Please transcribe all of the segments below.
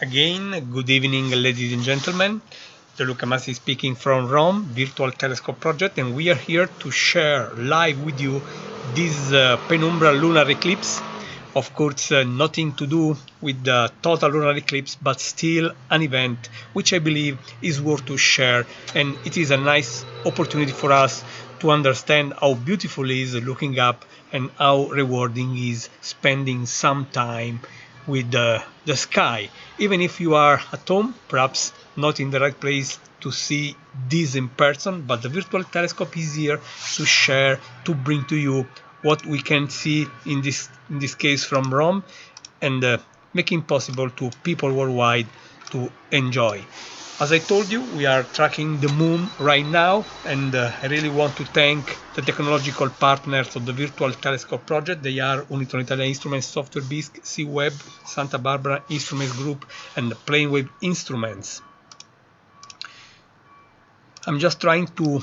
Again, good evening, ladies and gentlemen. Gianluca Massi speaking from Rome, Virtual Telescope Project, and we are here to share live with you this penumbral lunar eclipse. Of course, nothing to do with the total lunar eclipse, but still an event which I believe is worth to share, and it is a nice opportunity for us to understand how beautiful it is looking up and how rewarding is spending some time with the sky. Even if you are at home, perhaps not in the right place to see this in person, but the virtual telescope is here to share, to bring to you what we can see in this case from Rome, and making possible to people worldwide to enjoy. As I told you, we are tracking the moon right now, and I really want to thank the technological partners of the Virtual Telescope project. They are Uniton Italia Instruments, Software Bisque, C-Web, Santa Barbara Instruments Group, and Planewave Instruments. I'm just trying to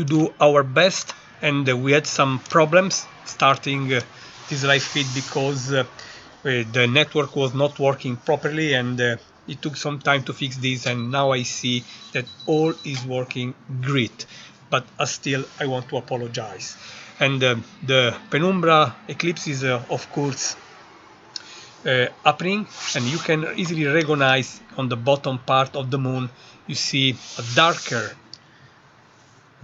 do our best, and we had some problems starting this live feed because the network was not working properly, and it took some time to fix this, and now I see that all is working great, but still I want to apologize. And the penumbra eclipse is of course happening, and you can easily recognize on the bottom part of the moon you see a darker,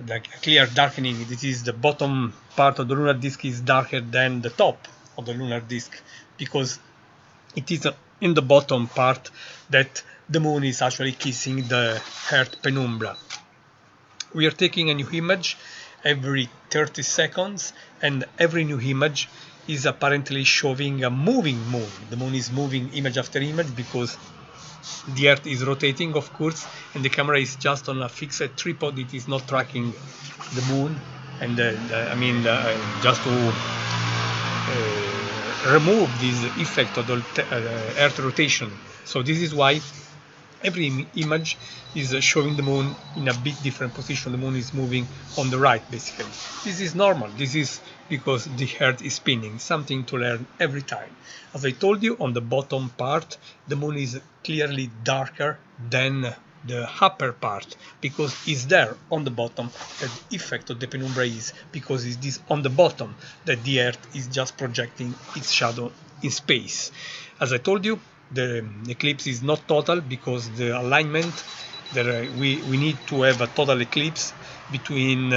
like a clear darkening. This is the bottom part of the lunar disk is darker than the top of the lunar disk, because it is in the bottom part that the moon is actually kissing the Earth penumbra. We are taking a new image every 30 seconds, and every new image is apparently showing a moving moon. The moon is moving image after image because the Earth is rotating, of course, and the camera is just on a fixed tripod. It is not tracking the moon, and just to remove this effect of the Earth rotation. So this is why every image is showing the moon in a bit different position. The moon is moving on the right, basically. This is normal. This is because the Earth is spinning. Something to learn every time. As I told you, on the bottom part, the moon is clearly darker than the upper part, because it's there on the bottom that the effect of the penumbra is, because it is on the bottom that the Earth is just projecting its shadow in space. As I told you, the eclipse is not total because the alignment that we need to have a total eclipse between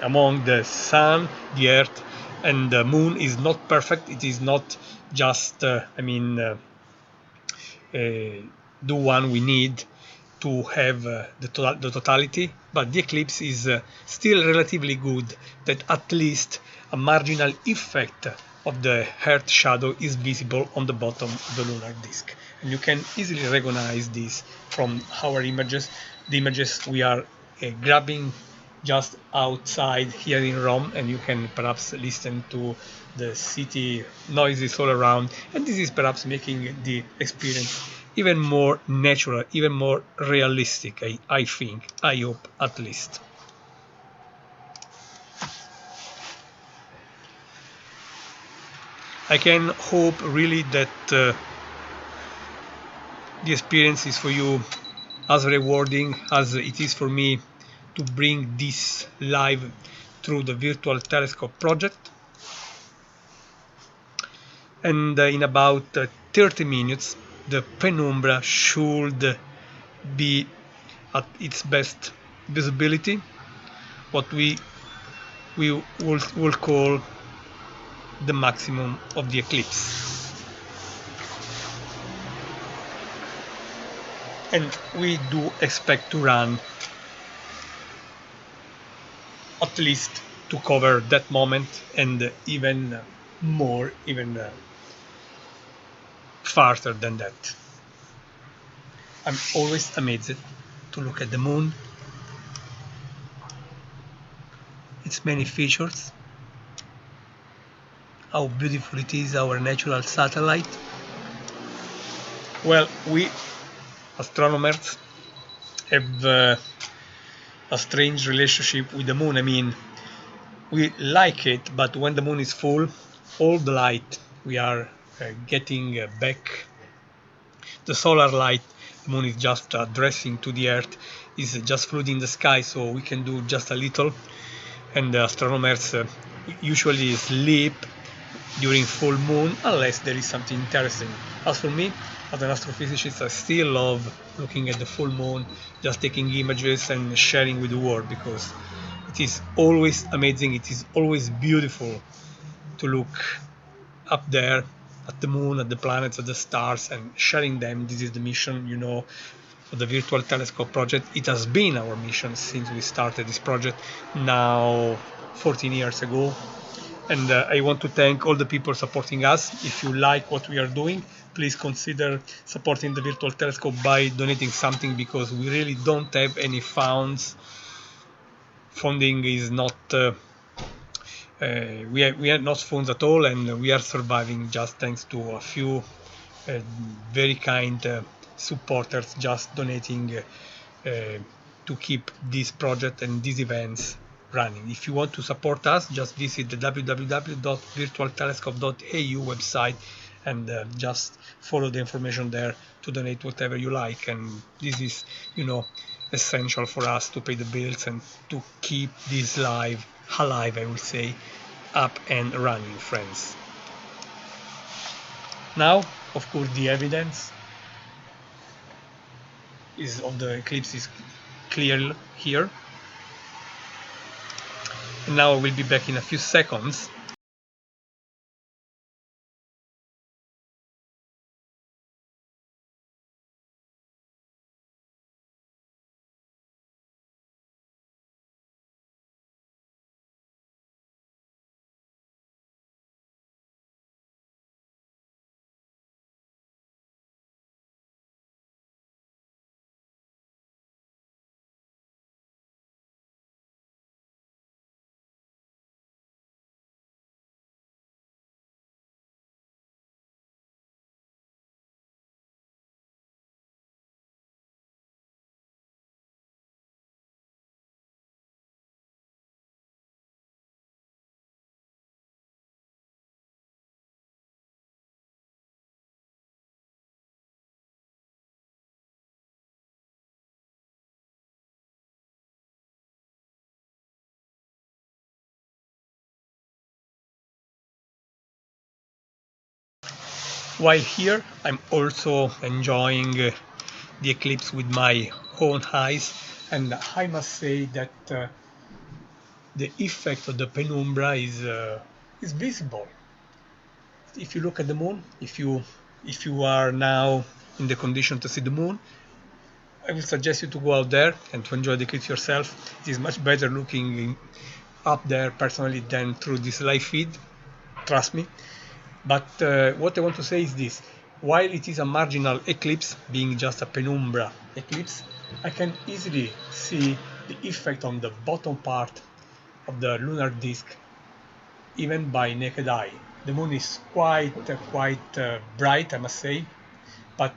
among the sun, the Earth, and the moon is not perfect. It is not just the one we need to have the totality, but the eclipse is still relatively good, that at least a marginal effect of the Earth shadow is visible on the bottom of the lunar disk, and you can easily recognize this from our images. The images we are grabbing just outside here in Rome, and you can perhaps listen to the city noises all around, and this is perhaps making the experience even more natural, even more realistic, I think, I hope at least. I can hope really that the experience is for you as rewarding as it is for me to bring this live through the Virtual Telescope project. And in about 30 minutes the penumbra should be at its best visibility, what we will call the maximum of the eclipse. And we do expect to run at least to cover that moment, and even more, even farther than that. I'm always amazed to look at the moon, its many features, how beautiful it is, our natural satellite. Well, we astronomers have a strange relationship with the moon. I mean, we like it, but when the moon is full, all the light we are getting back the solar light. The moon is just addressing to the earth, is just flooding the sky, so we can do just a little. And the astronomers usually sleep during full moon unless there is something interesting. As for me, as an astrophysicist, I still love looking at the full moon, just taking images and sharing with the world, because it is always amazing, it is always beautiful to look up there at the moon, at the planets, at the stars, and sharing them. This is the mission, of the Virtual Telescope project. It has been our mission since we started this project now 14 years ago. And I want to thank all the people supporting us. If you like what we are doing, please consider supporting the Virtual Telescope by donating something, because we really don't have any funds. Funding is not we are not funds at all, and we are surviving just thanks to a few very kind supporters just donating to keep this project and these events running. If you want to support us, just visit the www.virtualtelescope.au website and just follow the information there to donate whatever you like. And this is, essential for us to pay the bills and to keep this alive, I would say, up and running, friends. Now, of course, the evidence of the eclipse is clear here. And now I will be back in a few seconds. While here, I'm also enjoying the eclipse with my own eyes, and I must say that the effect of the penumbra is visible. If you look at the moon, if you are now in the condition to see the moon, I will suggest you to go out there and to enjoy the eclipse yourself. It is much better looking up there personally than through this live feed, trust me. But what I want to say is this: while it is a marginal eclipse, being just a penumbra eclipse, I can easily see the effect on the bottom part of the lunar disk, even by naked eye. The moon is quite bright, I must say, but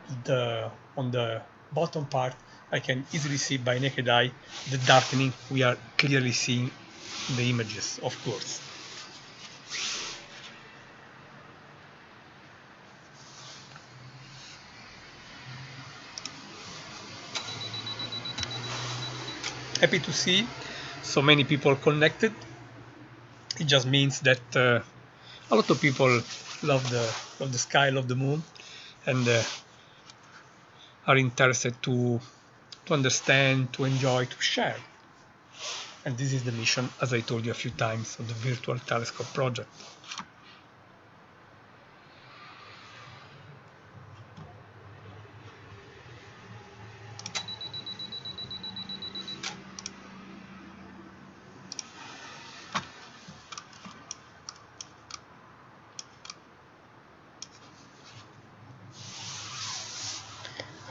on the bottom part, I can easily see by naked eye the darkening we are clearly seeing in the images, of course. Happy to see so many people connected. It just means that a lot of people love the sky, love the moon, and are interested to understand, to enjoy, to share. And this is the mission, as I told you a few times, of the Virtual Telescope project.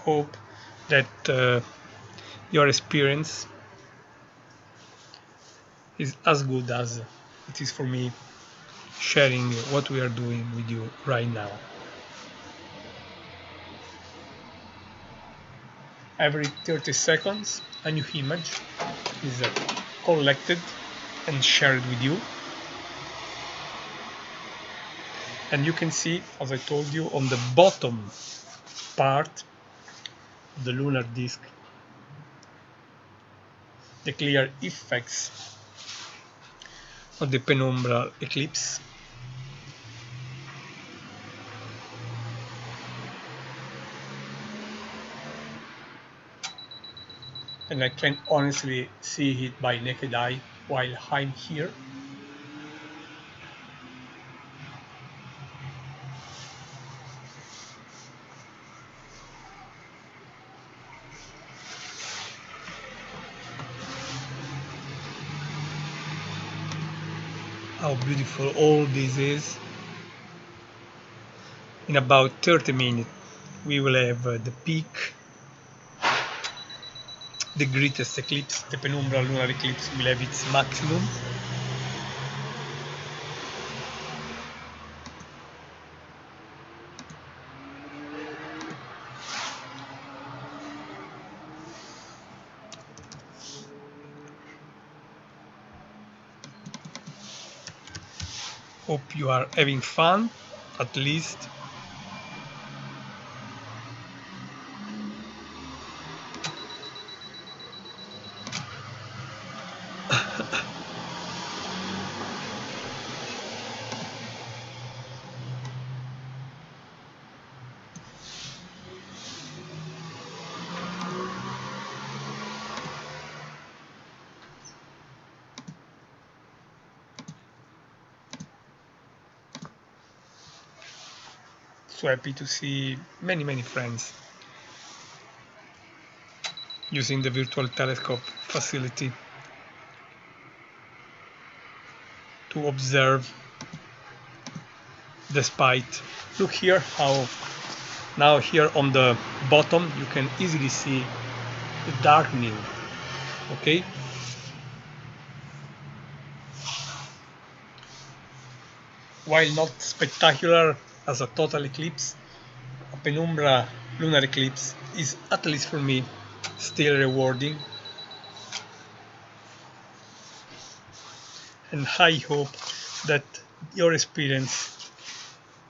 Hope that your experience is as good as it is for me sharing what we are doing with you right now. Every 30 seconds, a new image is collected and shared with you. And you can see, as I told you, on the bottom part of the lunar disk, the clear effects of the penumbral eclipse. And I can honestly see it by naked eye while I'm here. How beautiful all this is. In about 30 minutes we will have the peak, the greatest eclipse, the penumbral lunar eclipse will have its maximum. Hope you are having fun, at least. So happy to see many friends using the virtual telescope facility to observe the spite. Look here how now here on the bottom you can easily see the darkening. Okay, while not spectacular as a total eclipse, a penumbra lunar eclipse is, at least for me, still rewarding. And I hope that your experience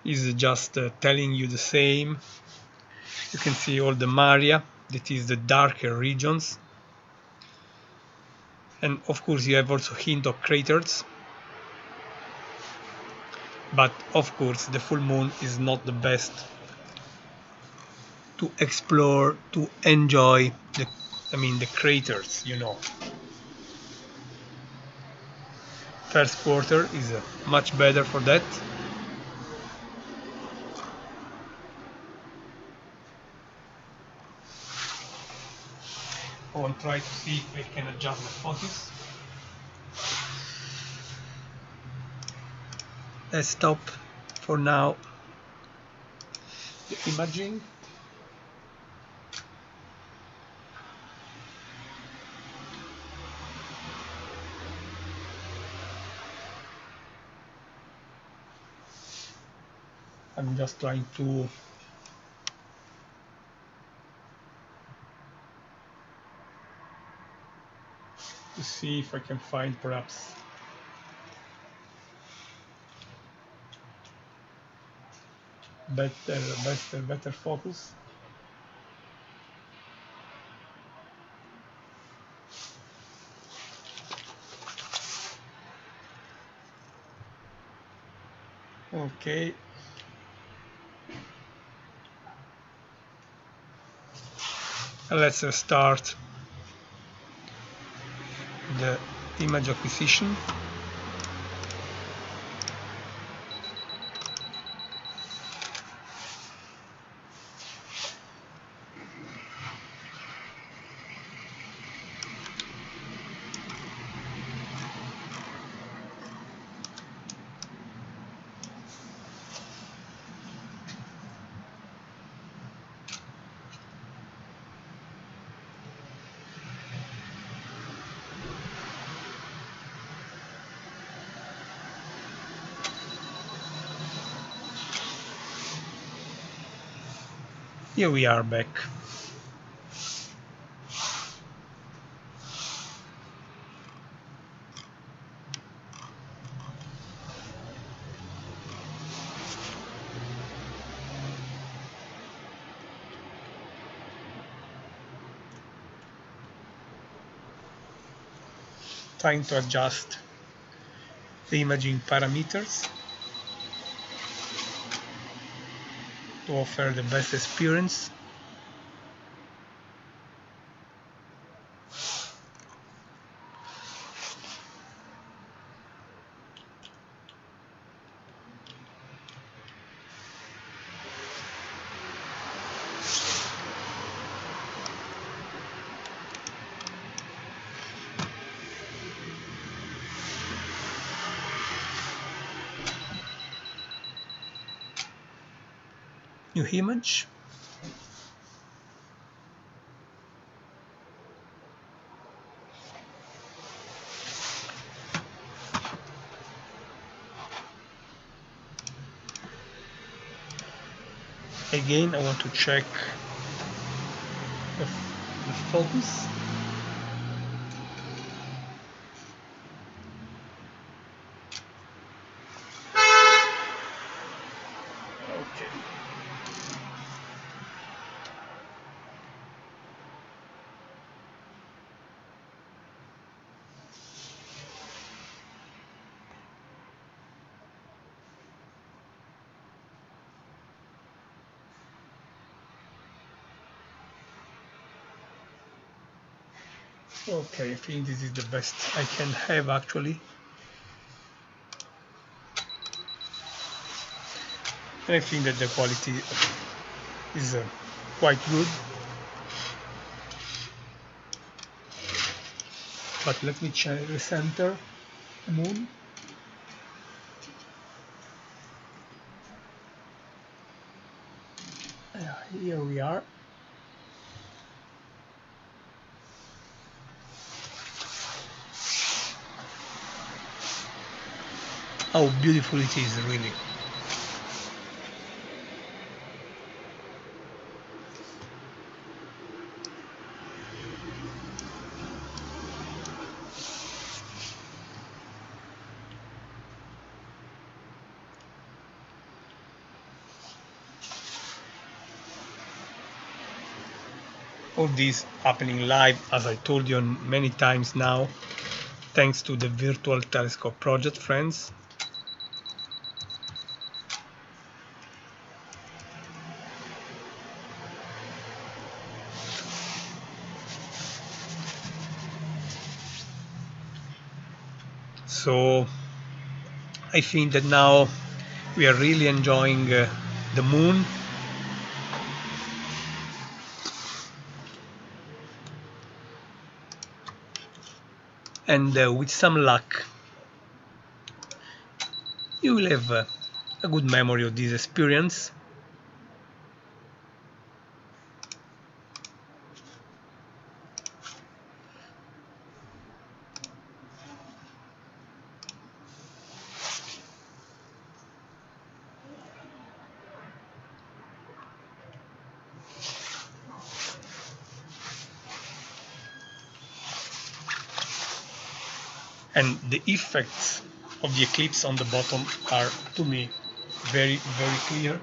is just telling you the same. You can see all the Maria, that is the darker regions. And of course you have also hint of craters. But of course the full moon is not the best to explore, to enjoy the craters, you know. First quarter is much better for that. I will try to see if I can adjust the focus. Let's stop for now the imaging. I'm just trying to see if I can find perhaps better focus. Okay. Let's start the image acquisition. Here we are back. trying to adjust the imaging parameters to offer the best experience. New image. Again, I want to check the focus. Okay. Okay, I think this is the best I can have actually. And I think that the quality is quite good. But let me check the center moon. Here we are. How beautiful it is, really. All this happening live, as I told you many times now, thanks to the Virtual Telescope project, friends. So I think that now we are really enjoying the moon. And with some luck, you will have a good memory of this experience. And the effects of the eclipse on the bottom are, to me, very, very clear.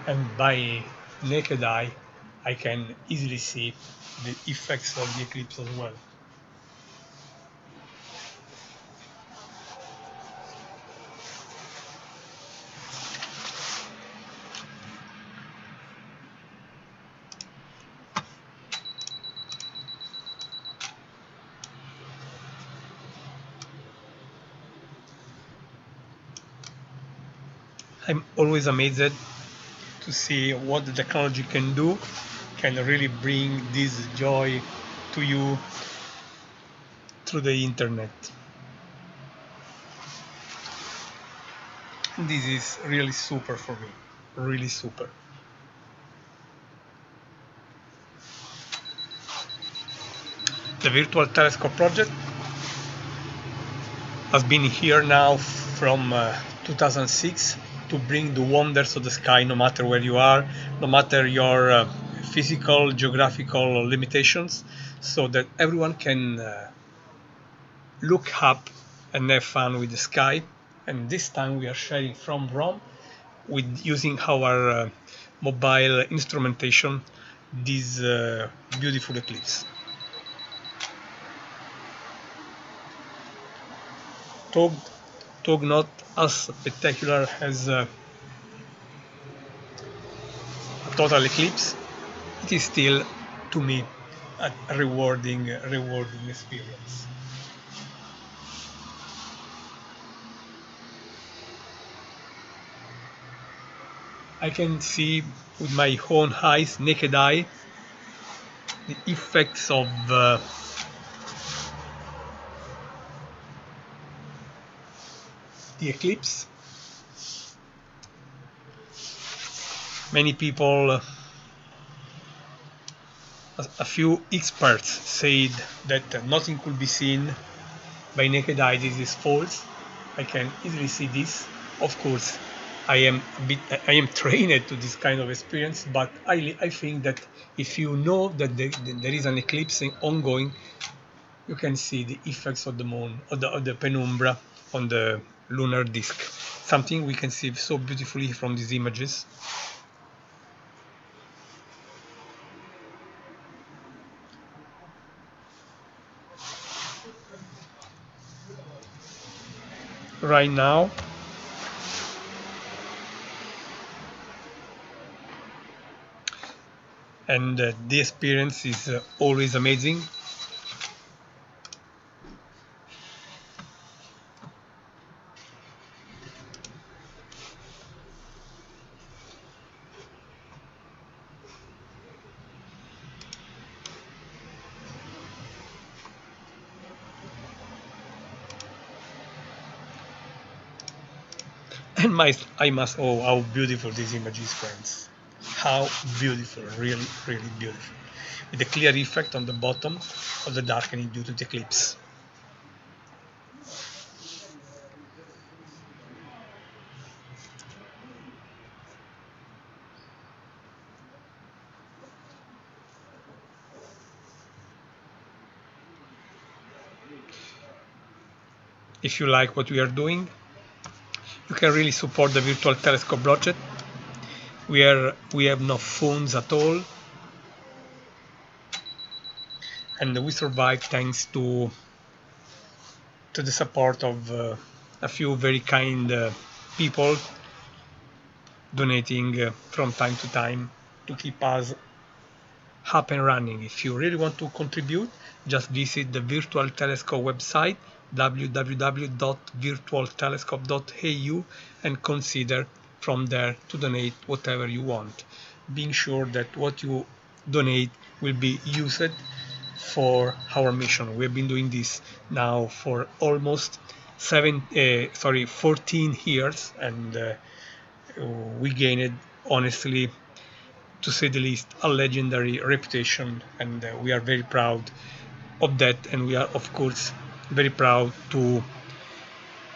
And by naked eye, I can easily see the effects of the eclipse as well. I'm always amazed to see what the technology can do, can really bring this joy to you through the internet. This is really super for me, really super. The Virtual Telescope project has been here now from 2006 to bring the wonders of the sky no matter where you are, no matter your physical, geographical limitations, so that everyone can look up and have fun with the sky. And this time we are sharing from Rome with using our mobile instrumentation this beautiful eclipse. Though not as spectacular as a total eclipse, it is still, to me, a rewarding experience. I can see with my own eyes, naked eye, the effects of the eclipse. Many people, a few experts said that nothing could be seen by naked eye. This is false. I can easily see this. Of course, I am trained to this kind of experience, but I think that if you know that there is an eclipse ongoing, you can see the effects of the moon, of the penumbra on the lunar disk. Something we can see so beautifully from these images. Right now, and the experience is always amazing. And I must, oh, how beautiful this image is, friends. How beautiful, really, really beautiful. With a clear effect on the bottom of the darkening due to the eclipse. If you like what we are doing, you can really support the virtual telescope project. We have no phones at all, and we survive thanks to the support of a few very kind people donating from time to time to keep us up and running. If you really want to contribute, just visit the Virtual Telescope website www.virtualtelescope.eu and consider from there to donate whatever you want, being sure that what you donate will be used for our mission. We've been doing this now for almost 14 years, and we gained, honestly, to say the least, a legendary reputation, and we are very proud of that, and we are, of course, very proud to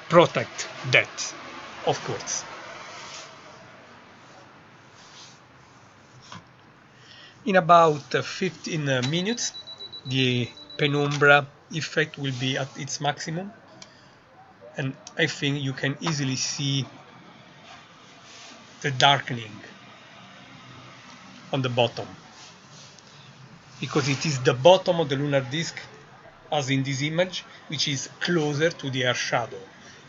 protect that, of course. In about 15 minutes, the penumbra effect will be at its maximum, and I think you can easily see the darkening on the bottom, because it is the bottom of the lunar disk, as in this image, which is closer to the Earth shadow.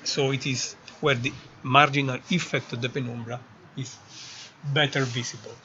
So it is where the marginal effect of the penumbra is better visible.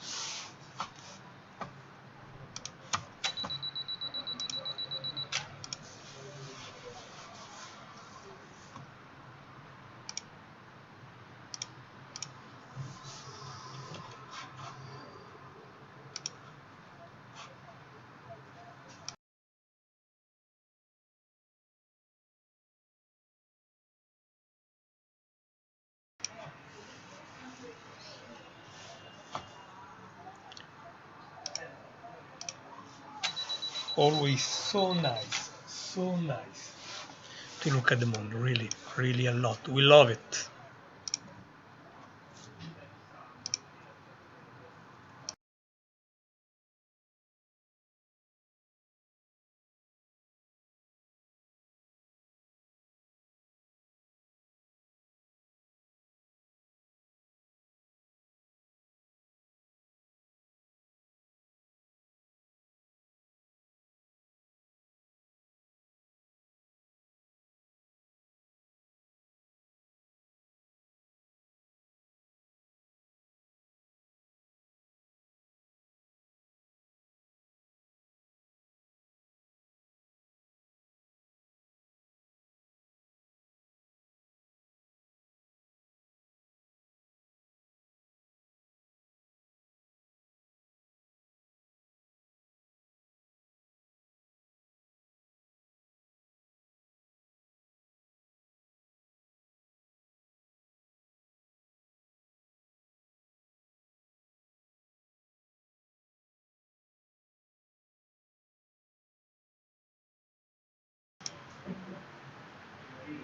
Always so nice to look at the moon. Really, really a lot. We love it.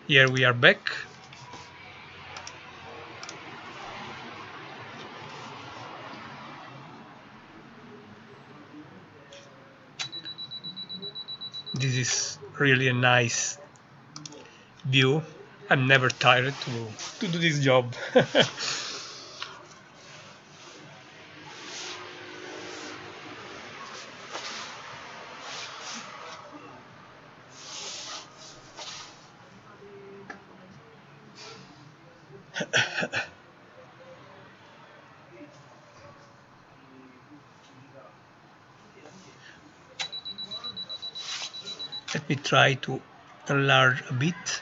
Here we are back. This is really a nice view. I'm never tired to do this job. Let me try to enlarge a bit.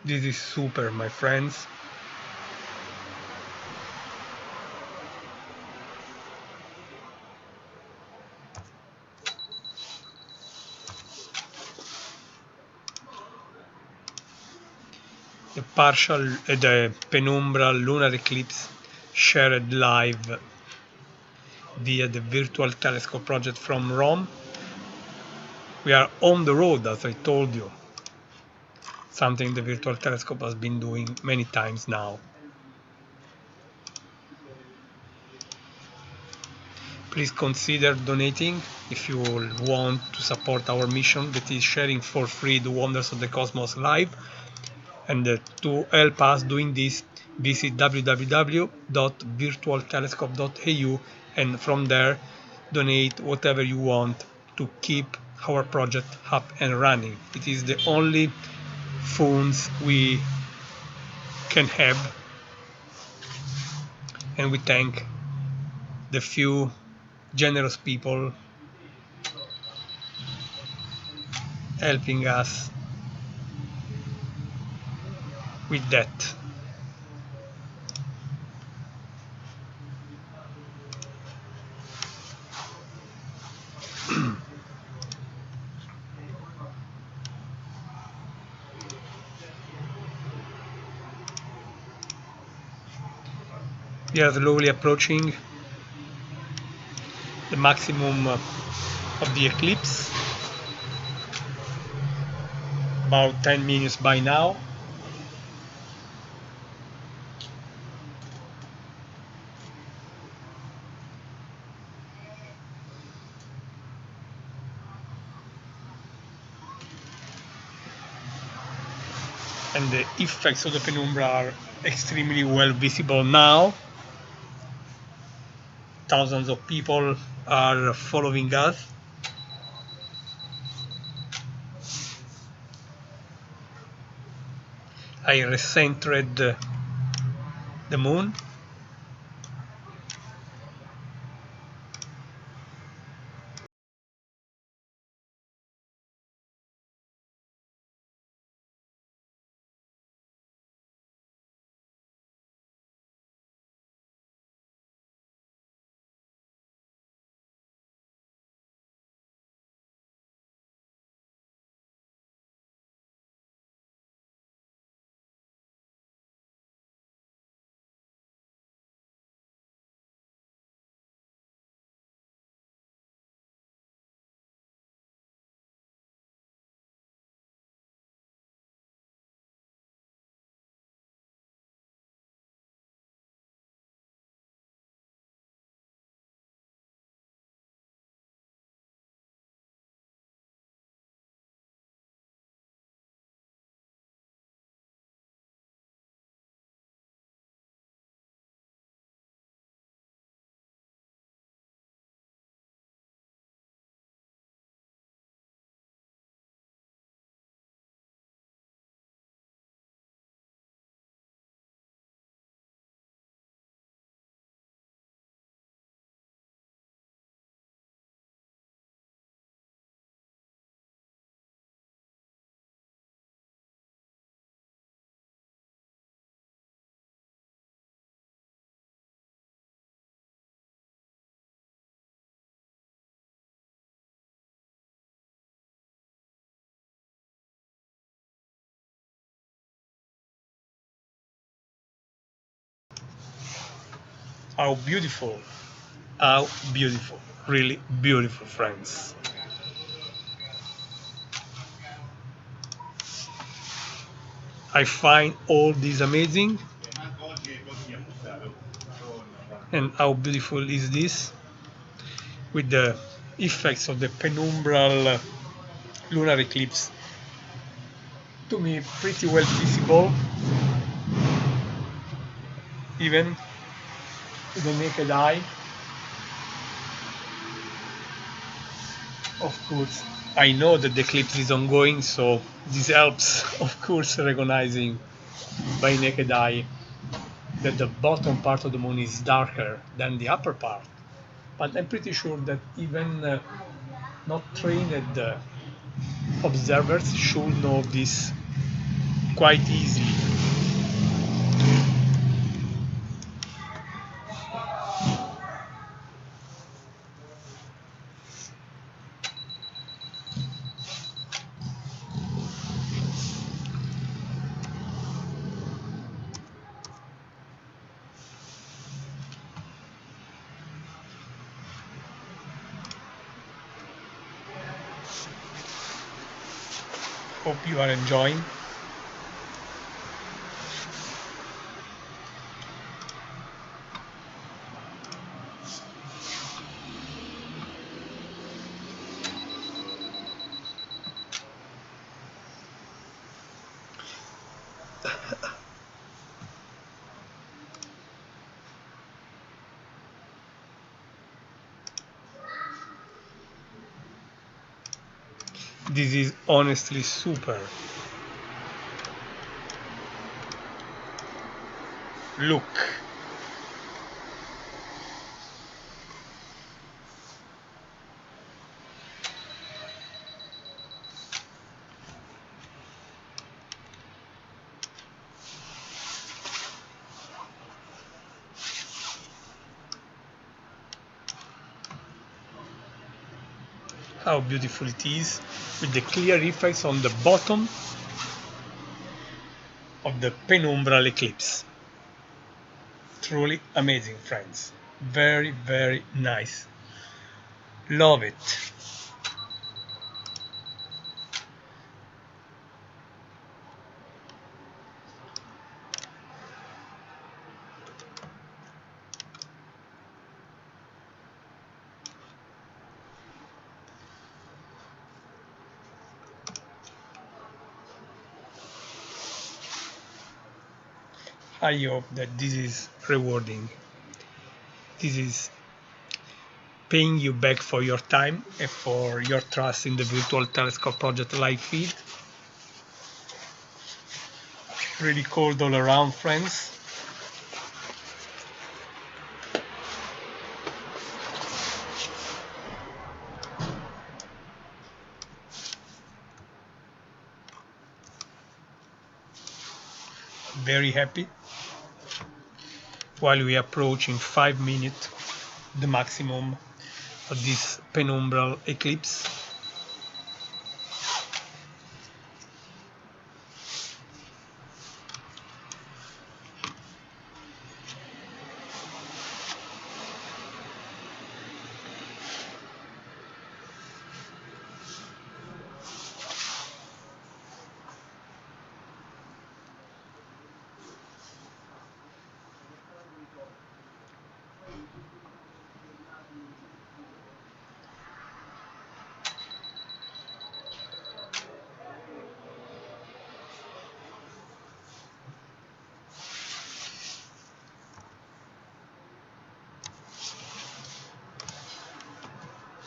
This is super, my friends. The penumbral lunar eclipse shared live via the virtual telescope project from Rome. We are on the road, as I told you, something the virtual telescope has been doing many times now. Please consider donating if you want to support our mission that is sharing for free the wonders of the cosmos live. And to help us doing this, visit www.virtualtelescope.eu and from there donate whatever you want to keep our project up and running. It is the only funds we can have, and we thank the few generous people helping us with that. We are slowly approaching the maximum of the eclipse, about 10 minutes by now. And the effects of the penumbra are extremely well visible now. Thousands of people are following us. I recentered the moon. How beautiful! How beautiful! Really beautiful, friends. I find all this amazing. And how beautiful is this? With the effects of the penumbral lunar eclipse, to me pretty well visible, even to the naked eye. Of course, I know that the eclipse is ongoing, so this helps, of course, recognizing by naked eye that the bottom part of the moon is darker than the upper part. But I'm pretty sure that even not trained observers should know this quite easily. Hope you are enjoying. This is honestly super. Look. How beautiful it is, with the clear effects on the bottom of the penumbral eclipse. Truly amazing, friends. Very, very nice. Love it. I hope that this is rewarding. This is paying you back for your time and for your trust in the Virtual Telescope Project live feed. Really cold all around, friends. Very happy. While we approach in 5 minutes the maximum of this penumbral eclipse.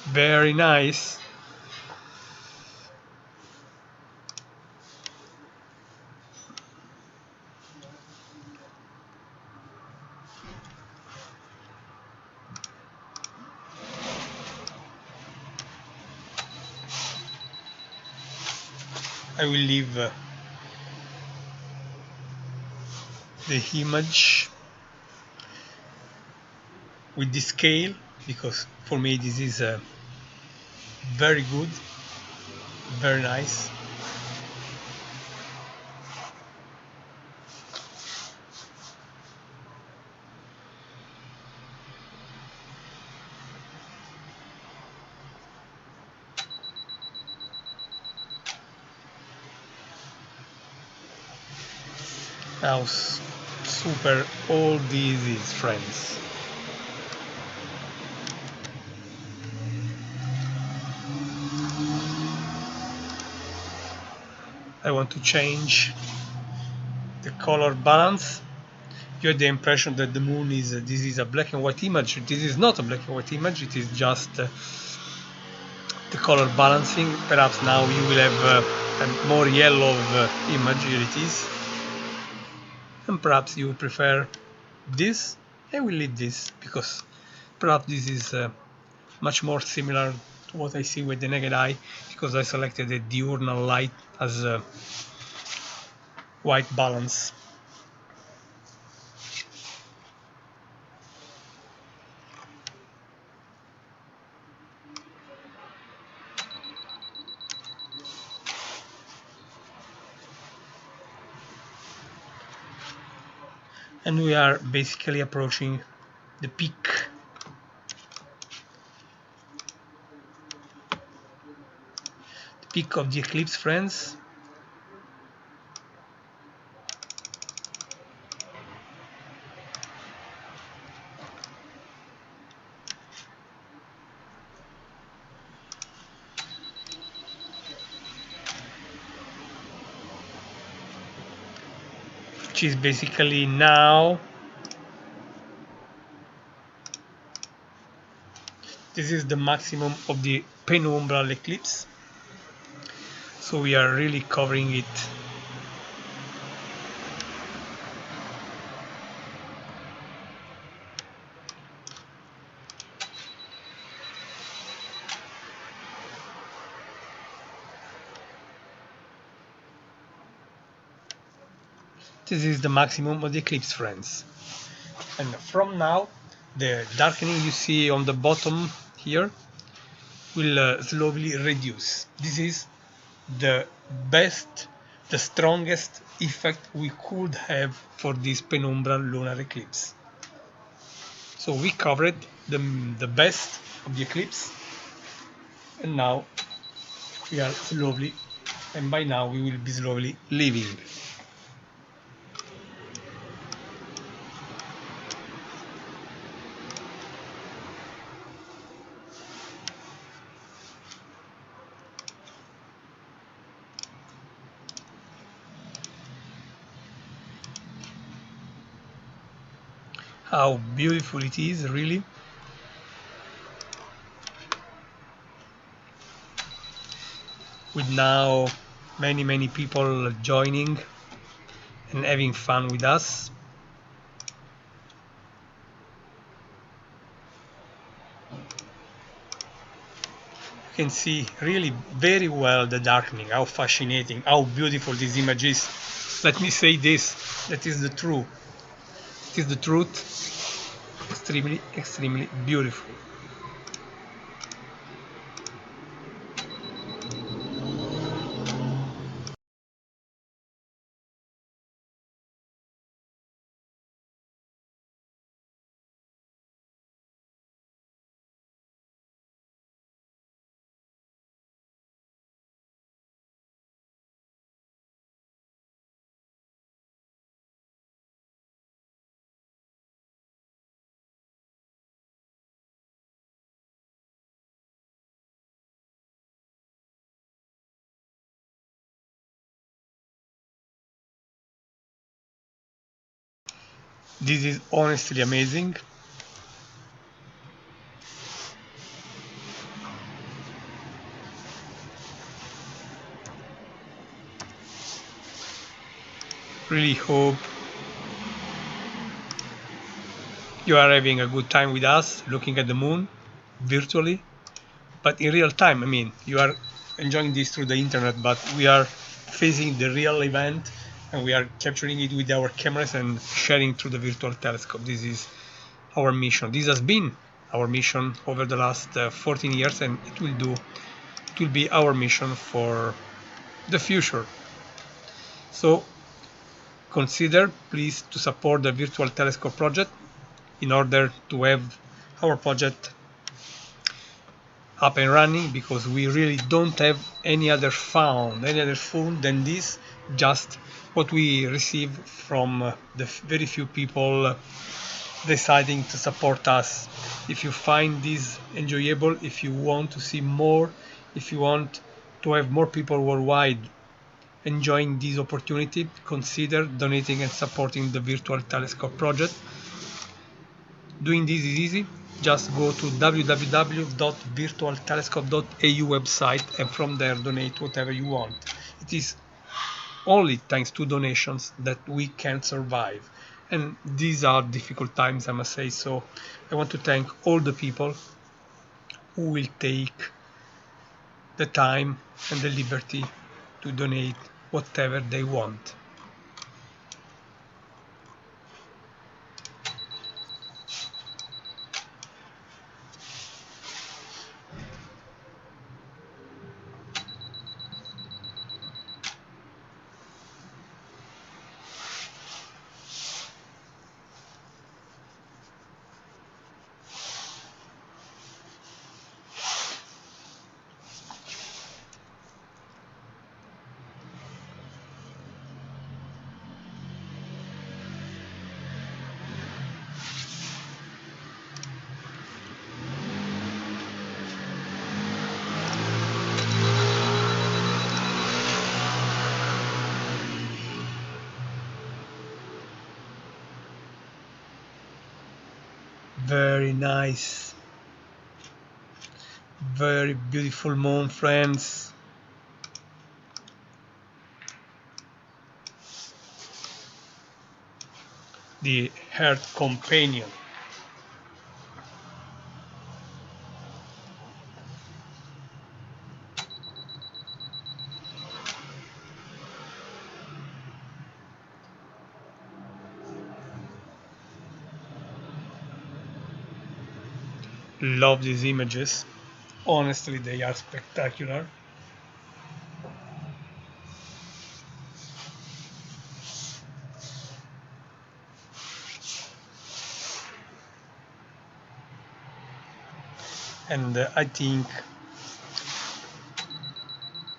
Very nice. I will leave the image with the scale, because for me this is very good, very nice. how super all this is, friends. I want to change the color balance. You had the impression that the moon is this is a black and white image. This is not a black and white image, it is just the color balancing. Perhaps now you will have a more yellow image. Here it is, and perhaps you prefer this. I will leave this because perhaps this is much more similar to what I see with the naked eye, because I selected the diurnal light as a white balance. And we are basically approaching the peak. The peak of the eclipse, friends. Which is basically now. This is the maximum of the penumbral eclipse, so we are really covering it. This is the maximum of the eclipse, friends. And from now, the darkening you see on the bottom here will slowly reduce. This is the best, the strongest effect we could have for this penumbral lunar eclipse. So we covered the best of the eclipse, and now we are slowly, and by now we will be slowly leaving. How beautiful it is, really. With now many people joining and having fun with us. You can see really very well the darkening, how fascinating, how beautiful this image is. Let me say this, that is the truth. It is the truth. Extremely beautiful. This is honestly amazing. Really hope you are having a good time with us, looking at the moon virtually, but in real time. I mean, you are enjoying this through the internet, but we are facing the real event, and we are capturing it with our cameras and sharing through the virtual telescope. This is our mission. This has been our mission over the last 14 years, and it will be our mission for the future. So consider please to support the virtual telescope project in order to have our project up and running, because we really don't have any other fun than this just what we receive from the very few people deciding to support us. If you find this enjoyable, if you want to see more, if you want to have more people worldwide enjoying this opportunity, consider donating and supporting the Virtual Telescope project. Doing this is easy. Just go to www.virtualtelescope.au website and from there donate whatever you want. It is only thanks to donations that we can survive. And these are difficult times, I must say. So I want to thank all the people who will take the time and the liberty to donate whatever they want. Very nice. Very beautiful moon, friends. The Earth companion. Love these images. Honestly, they are spectacular. And I think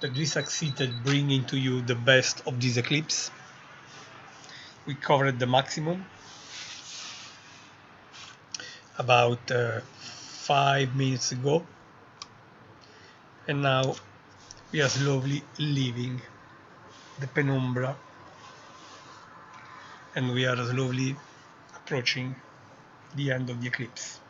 that we succeeded bringing to you the best of this eclipse. We covered the maximum, about 5 minutes ago, and now we are slowly leaving the penumbra and we are slowly approaching the end of the eclipse.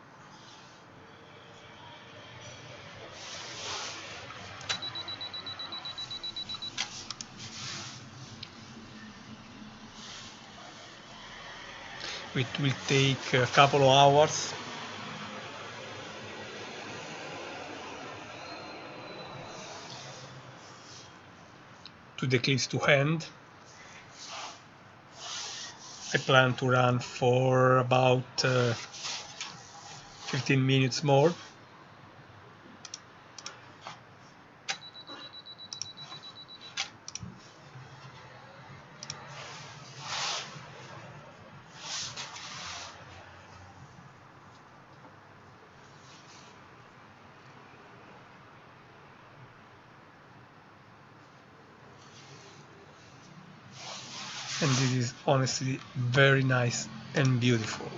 It will take a couple of hours to the eclipse to end. I plan to run for about 15 minutes more. And this is honestly very nice and beautiful.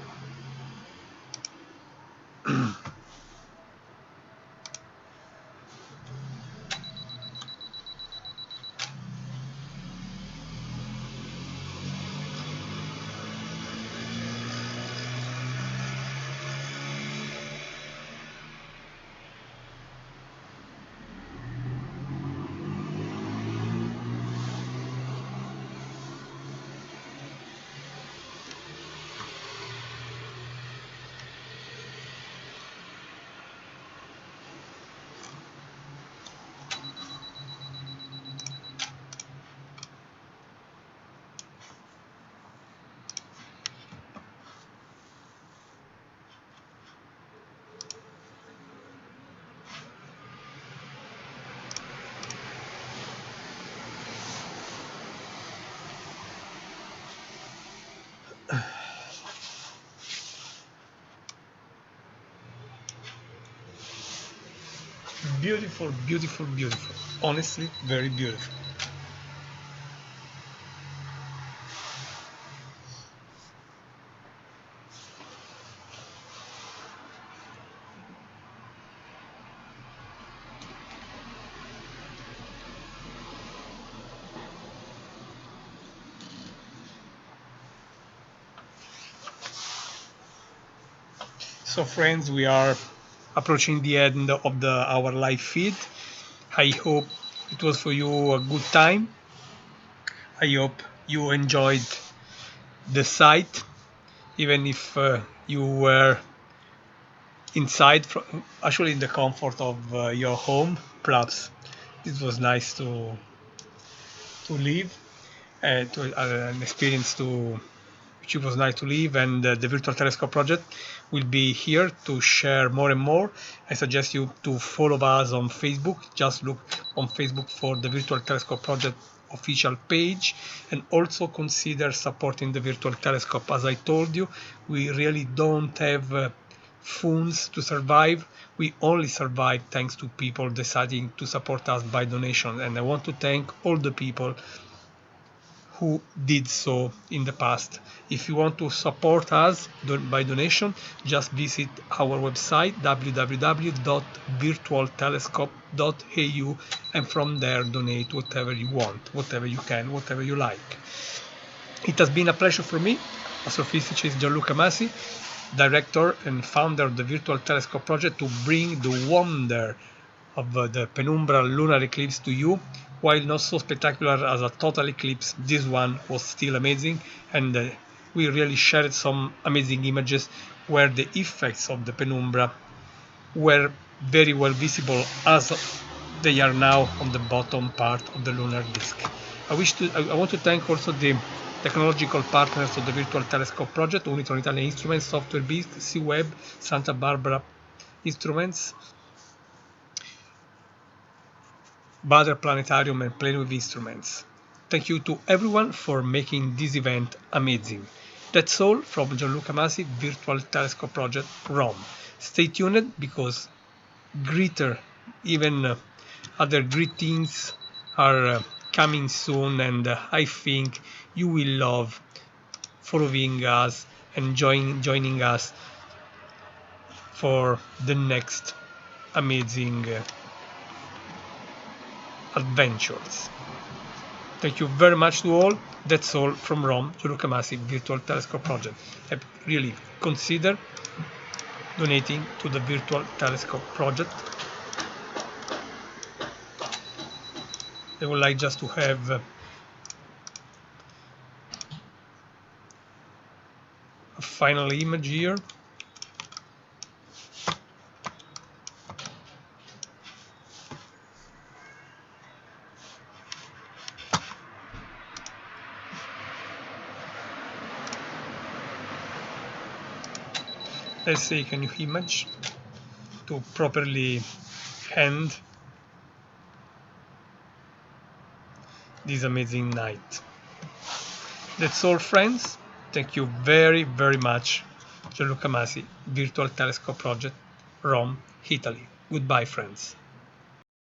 Beautiful, beautiful, beautiful. Honestly, very beautiful. So friends, we are approaching the end of our live feed. I hope it was for you a good time. I hope you enjoyed the site, even if you were inside, actually in the comfort of your home. Perhaps it was nice to live, to an experience to which it was nice to live, and the Virtual Telescope project will be here to share more and more. I suggest you to follow us on Facebook. Just look on Facebook for the Virtual Telescope project official page, and also consider supporting the Virtual Telescope. As I told you, we really don't have funds to survive. We only survive thanks to people deciding to support us by donation, and I want to thank all the people who did so in the past. If you want to support us by donation, just visit our website www.virtualtelescope.eu, and from there donate whatever you want, whatever you can, whatever you like. It has been a pleasure for me, astrophysicist Gianluca Masi, director and founder of the Virtual Telescope project, to bring the wonder of the penumbral lunar eclipse to you. While not so spectacular as a total eclipse, this one was still amazing, and we really shared some amazing images where the effects of the penumbra were very well visible as they are now on the bottom part of the lunar disk. I want to thank also the technological partners of the Virtual Telescope project: Unitron Italian Instruments, Software Beast, C-Web, Santa Barbara Instruments, Bader Planetarium, and Plane with Instruments. Thank you to everyone for making this event amazing. That's all from Gianluca Masi, Virtual Telescope Project, Rome. Stay tuned, because greater, even other great things are coming soon, and I think you will love following us and joining us for the next amazing adventures. Thank you very much to all. That's all from Rome, Gianluca Masi, Virtual Telescope Project. Really consider donating to the Virtual Telescope Project. I would like just to have a final image here. Let's take a new image to properly end this amazing night. That's all, friends. Thank you very, very much. Gianluca Masi, Virtual Telescope Project, Rome, Italy. Goodbye, friends.